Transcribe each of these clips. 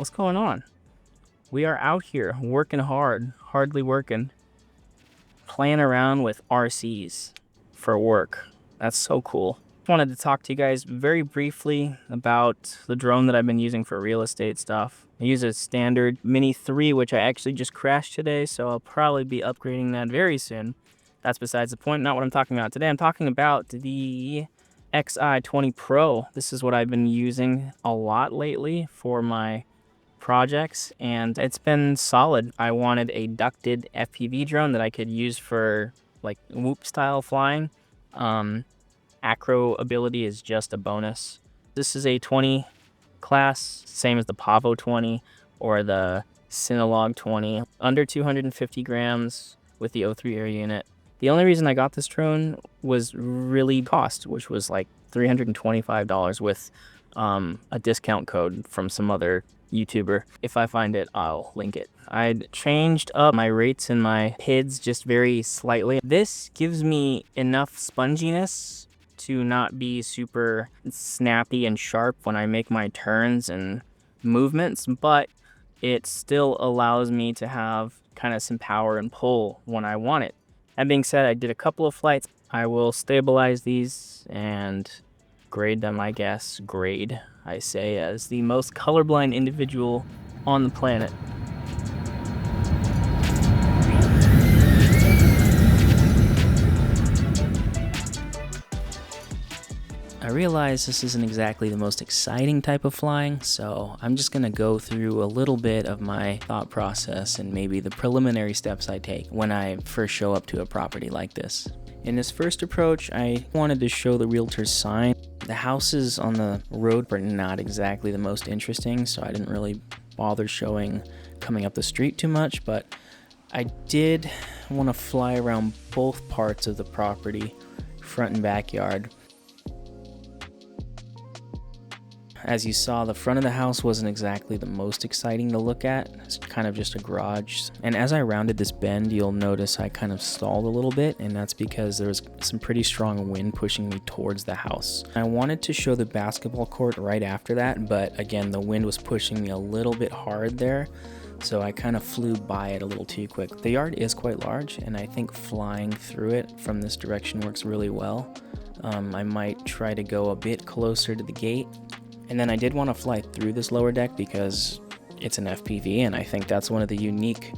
What's going on? We are out here working hardly working, playing around with RCs for work. That's so cool. Wanted to talk to you guys very briefly about the drone that I've been using for real estate stuff. I use a standard Mini 3, which I actually just crashed today, so I'll probably be upgrading that very soon. That's besides the point, not what I'm talking about today. I'm talking about the XI20 Pro. This is what I've been using a lot lately for my projects, and it's been solid. I wanted a ducted FPV drone that I could use for like whoop style flying. Acro ability is just a bonus. This is a 20 class, same as the Pavo 20 or the Synolog 20, under 250 grams with the O3 air unit. The only reason I got this drone was really cost, which was like $325 with a discount code from some other YouTuber. If I find it, I'll link it. I'd changed up my rates and my PIDs just very slightly. This gives me enough sponginess to not be super snappy and sharp when I make my turns and movements, but it still allows me to have kind of some power and pull when I want it. That being said, I did a couple of flights. I will stabilize these and grade them, I guess. Grade, I say, as the most colorblind individual on the planet. I realize this isn't exactly the most exciting type of flying, so I'm just going to go through a little bit of my thought process and maybe the preliminary steps I take when I first show up to a property like this. In this first approach, I wanted to show the realtor's sign. The houses on the road were not exactly the most interesting, so I didn't really bother showing coming up the street too much, but I did want to fly around both parts of the property, front and backyard. As you saw, the front of the house wasn't exactly the most exciting to look at. It's kind of just a garage. And as I rounded this bend, you'll notice I kind of stalled a little bit, and that's because there was some pretty strong wind pushing me towards the house. I wanted to show the basketball court right after that, but again, the wind was pushing me a little bit hard there, so I kind of flew by it a little too quick. The yard is quite large, and I think flying through it from this direction works really well. I might try to go a bit closer to the gate. And then I did want to fly through this lower deck because it's an FPV, and I think that's one of the unique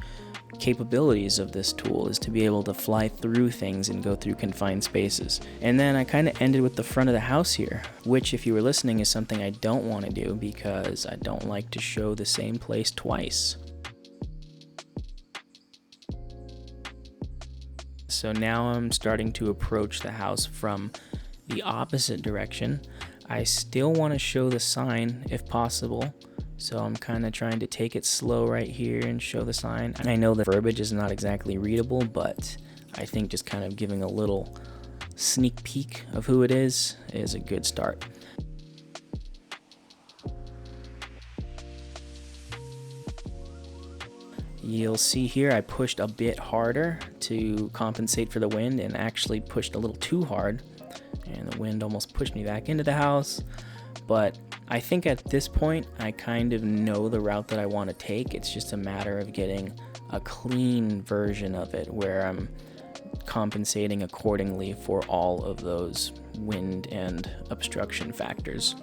capabilities of this tool is to be able to fly through things and go through confined spaces. And then I kind of ended with the front of the house here, which, if you were listening, is something I don't want to do because I don't like to show the same place twice. So now I'm starting to approach the house from the opposite direction. I still want to show the sign if possible, so I'm kind of trying to take it slow right here and show the sign. And I know the verbiage is not exactly readable, but I think just kind of giving a little sneak peek of who it is a good start. You'll see here I pushed a bit harder to compensate for the wind and actually pushed a little too hard. And the wind almost pushed me back into the house, but I think at this point I kind of know the route that I want to take. It's just a matter of getting a clean version of it where I'm compensating accordingly for all of those wind and obstruction factors.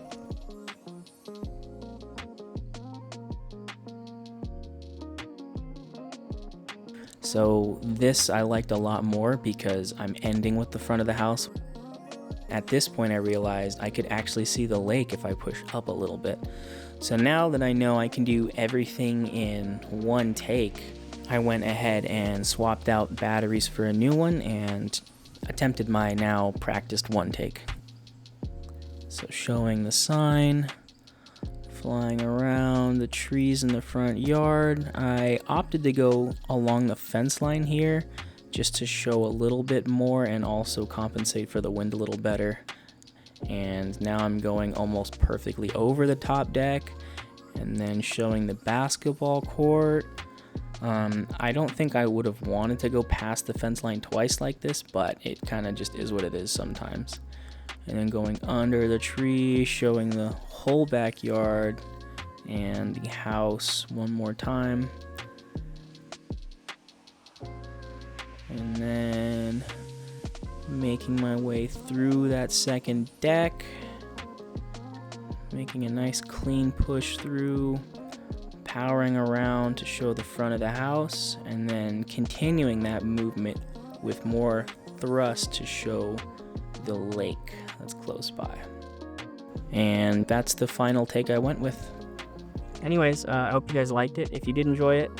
So this I liked a lot more because I'm ending with the front of the house. At this point I realized I could actually see the lake if I push up a little bit. So now that I know I can do everything in one take, I went ahead and swapped out batteries for a new one and attempted my now practiced one take. So showing the sign, flying around the trees in the front yard. I opted to go along the fence line here just to show a little bit more and also compensate for the wind a little better. And now I'm going almost perfectly over the top deck and then showing the basketball court. I don't think I would have wanted to go past the fence line twice like this, but it kind of just is what it is sometimes. And then going under the tree, showing the whole backyard, and the house one more time. And then making my way through that second deck, making a nice clean push through, powering around to show the front of the house, and then continuing that movement with more thrust to show the lake that's close by. And that's the final take I went with. Anyways, I hope you guys liked it. If you did enjoy it,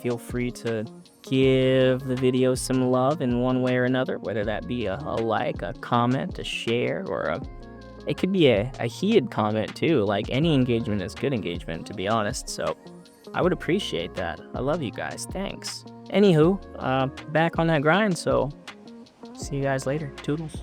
feel free to give the video some love in one way or another, whether that be a like, a comment, a share, or it could be a heated comment too. Like, any engagement is good engagement, to be honest, so I would appreciate that. I love you guys. Thanks. Anywho, back on that grind, so see you guys later. Toodles.